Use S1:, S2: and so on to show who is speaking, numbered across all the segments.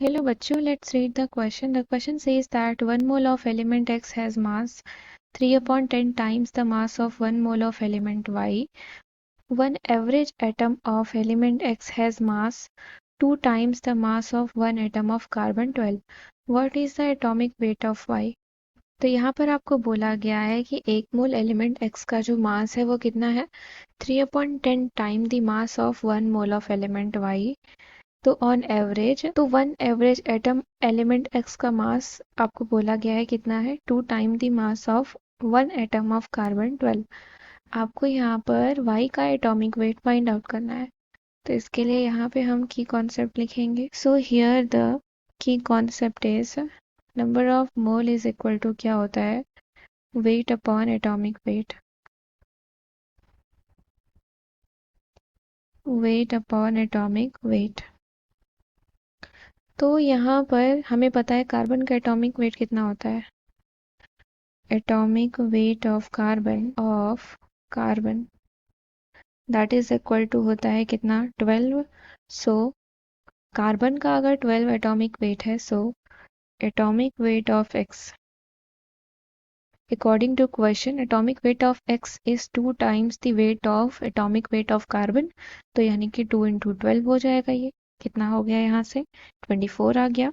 S1: Hello bachcho, let's read the question. The question says that 1 mole of element X has mass 3 upon 10 times the mass of 1 mole of element Y. One average atom of element X has mass 2 times the mass of one atom of carbon 12. What is the atomic weight of Y? तो यहाँ पर आपको बोला गया है कि 1 मोल element X का जो मास है वो कितना है 3 upon 10 time the mass of 1 mole of element Y. तो ऑन एवरेज तो one average atom element x का मास आपको बोला गया है कितना है 2 time the mass of one atom of carbon 12. आपको यहाँ पर y का एटॉमिक वेट फाइंड आउट करना है. तो इसके लिए यहाँ पे हम की कॉन्सेप्ट लिखेंगे. So here the key concept is number of mole is equal to क्या होता है weight upon atomic weight. Weight upon atomic weight. तो यहाँ पर हमें पता है कार्बन का एटॉमिक वेट कितना होता है. Atomic weight of carbon that is equal to होता है कितना 12. सो कार्बन का अगर 12 एटॉमिक वेट है so atomic weight of X according to question atomic weight of X is 2 times the weight of atomic weight of carbon. तो यानी कि 2 into 12 हो जाएगा. ये कितना हो गया यहाँ से 24 आ गया.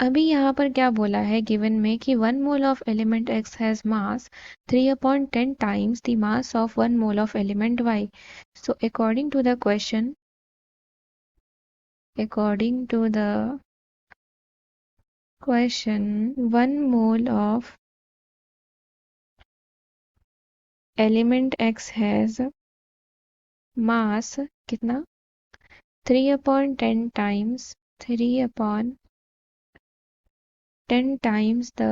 S1: अभी यहाँ पर क्या बोला है गिवन में कि 1 mole of element X has mass 3 upon 10 times the mass of 1 mole of element Y. So according to the question 1 mole of element X has mass कितना 3 upon 10 times 3 upon 10 times the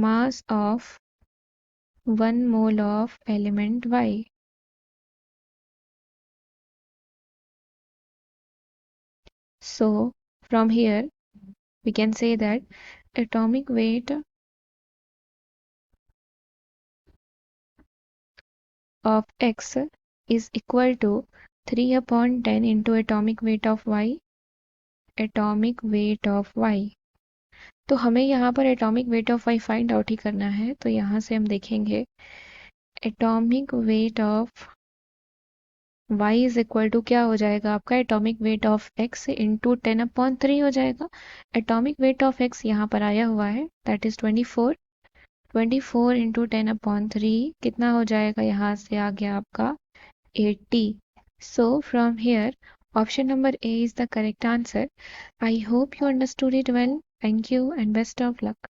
S1: mass of 1 mole of element Y. So from here we can say that atomic weight of X is equal to 3 upon 10 into atomic weight of Y. Atomic weight of y. तो हमें यहाँ पर atomic weight of y find out ही करना है. तो यहाँ से हम देखेंगे atomic weight of y is equal to क्या हो जाएगा आपका atomic weight of x into 10/3 हो जाएगा. एटॉमिक वेट ऑफ x यहाँ पर आया हुआ है दैट इज 24. 24 इंटू 10/3 कितना हो जाएगा यहाँ से आ गया आपका 80. So from here option number A is the correct answer. I hope you understood it well. Thank you and best of luck.